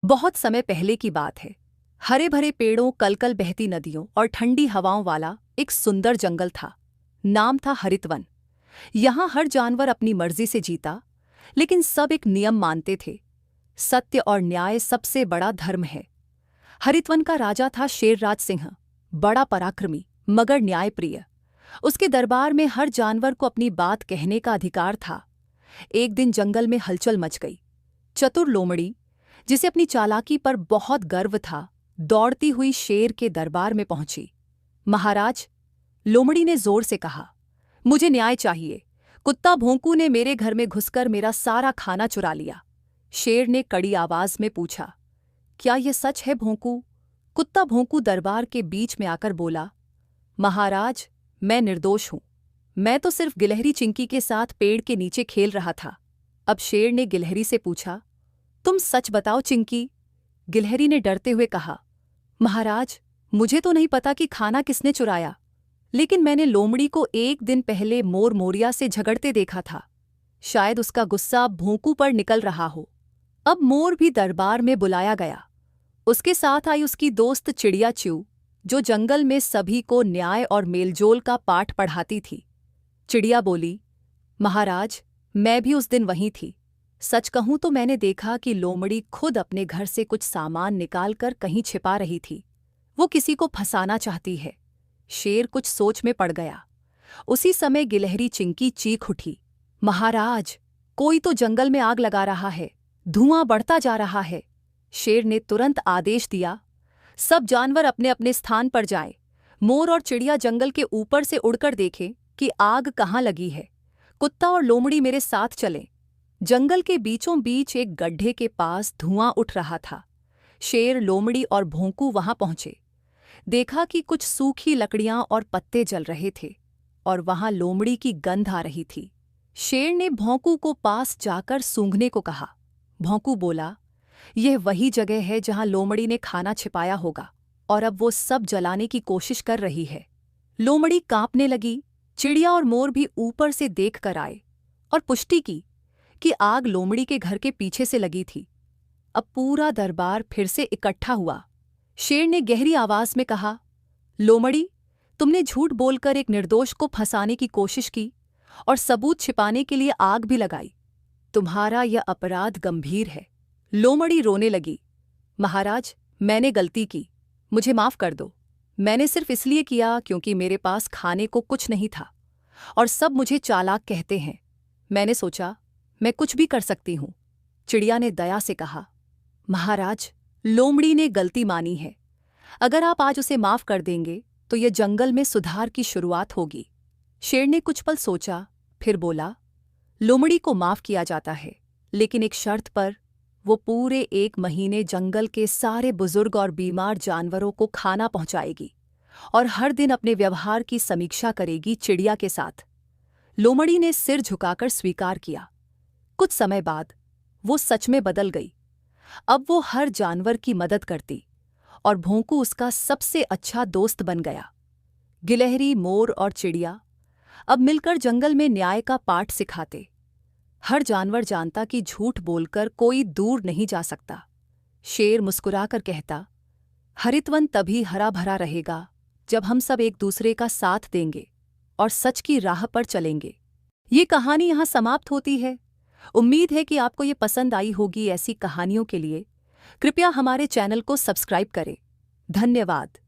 बहुत समय पहले की बात है। हरे भरे पेड़ों, कलकल बहती नदियों और ठंडी हवाओं वाला एक सुंदर जंगल था। नाम था हरितवन। यहाँ हर जानवर अपनी मर्जी से जीता, लेकिन सब एक नियम मानते थे। सत्य और न्याय सबसे बड़ा धर्म है। हरितवन का राजा था शेरराज सिंह, बड़ा पराक्रमी मगर न्यायप्रिय। उसके दरबार में हर जानवर को अपनी बात कहने का अधिकार था। एक दिन जंगल में हलचल मच गई। चतुर लोमड़ी, जिसे अपनी चालाकी पर बहुत गर्व था, दौड़ती हुई शेर के दरबार में पहुंची। महाराज, लोमड़ी ने जोर से कहा, मुझे न्याय चाहिए। कुत्ता भोंकू ने मेरे घर में घुसकर मेरा सारा खाना चुरा लिया। शेर ने कड़ी आवाज में पूछा, क्या यह सच है भोंकू? कुत्ता भोंकू दरबार के बीच में आकर बोला, महाराज, मैं निर्दोष हूं। मैं तो सिर्फ गिलहरी चिंकी के साथ पेड़ के नीचे खेल रहा था। अब शेर ने गिलहरी से पूछा, तुम सच बताओ चिंकी। गिलहरी ने डरते हुए कहा, महाराज, मुझे तो नहीं पता कि खाना किसने चुराया, लेकिन मैंने लोमड़ी को एक दिन पहले मोर मोरिया से झगड़ते देखा था। शायद उसका गुस्सा भोंकू पर निकल रहा हो। अब मोर भी दरबार में बुलाया गया। उसके साथ आई उसकी दोस्त चिड़िया च्यू, जो जंगल में सभी को न्याय और मेलजोल का पाठ पढ़ाती थी। चिड़िया बोली, महाराज, मैं भी उस दिन वहीं थी। सच कहूं तो मैंने देखा कि लोमड़ी खुद अपने घर से कुछ सामान निकालकर कहीं छिपा रही थी। वो किसी को फंसाना चाहती है। शेर कुछ सोच में पड़ गया। उसी समय गिलहरी चिंकी चीख उठी, महाराज, कोई तो जंगल में आग लगा रहा है। धुआं बढ़ता जा रहा है। शेर ने तुरंत आदेश दिया, सब जानवर अपने अपने स्थान पर जाएं। मोर और चिड़िया जंगल के ऊपर से उड़कर देखें कि आग कहाँ लगी है। कुत्ता और लोमड़ी मेरे साथ चलें। जंगल के बीचों बीच एक गड्ढे के पास धुआं उठ रहा था। शेर, लोमड़ी और भोंकू वहां पहुंचे। देखा कि कुछ सूखी लकड़ियां और पत्ते जल रहे थे और वहां लोमड़ी की गंध आ रही थी। शेर ने भोंकू को पास जाकर सूंघने को कहा। भोंकू बोला, यह वही जगह है जहां लोमड़ी ने खाना छिपाया होगा और अब वो सब जलाने की कोशिश कर रही है। लोमड़ी कांपने लगी। चिड़िया और मोर भी ऊपर से देख कर आए और पुष्टि की कि आग लोमड़ी के घर के पीछे से लगी थी। अब पूरा दरबार फिर से इकट्ठा हुआ। शेर ने गहरी आवाज में कहा, लोमड़ी, तुमने झूठ बोलकर एक निर्दोष को फंसाने की कोशिश की और सबूत छिपाने के लिए आग भी लगाई। तुम्हारा यह अपराध गंभीर है। लोमड़ी रोने लगी, महाराज, मैंने गलती की। मुझे माफ कर दो। मैंने सिर्फ इसलिए किया क्योंकि मेरे पास खाने को कुछ नहीं था और सब मुझे चालाक कहते हैं। मैंने सोचा मैं कुछ भी कर सकती हूं। चिड़िया ने दया से कहा, महाराज, लोमड़ी ने गलती मानी है। अगर आप आज उसे माफ कर देंगे तो यह जंगल में सुधार की शुरुआत होगी। शेर ने कुछ पल सोचा, फिर बोला, लोमड़ी को माफ किया जाता है, लेकिन एक शर्त पर। वो पूरे 1 महीने जंगल के सारे बुजुर्ग और बीमार जानवरों को खाना पहुंचाएगी और हर दिन अपने व्यवहार की समीक्षा करेगी चिड़िया के साथ। लोमड़ी ने सिर झुकाकर स्वीकार किया। कुछ समय बाद वो सच में बदल गई। अब वो हर जानवर की मदद करती और भोंकू उसका सबसे अच्छा दोस्त बन गया। गिलहरी, मोर और चिड़िया अब मिलकर जंगल में न्याय का पाठ सिखाते। हर जानवर जानता कि झूठ बोलकर कोई दूर नहीं जा सकता। शेर मुस्कुराकर कहता, हरितवन तभी हरा भरा रहेगा जब हम सब एक दूसरे का साथ देंगे और सच की राह पर चलेंगे। ये कहानी यहाँ समाप्त होती है। उम्मीद है कि आपको ये पसंद आई होगी। ऐसी कहानियों के लिए कृपया हमारे चैनल को सब्सक्राइब करें। धन्यवाद।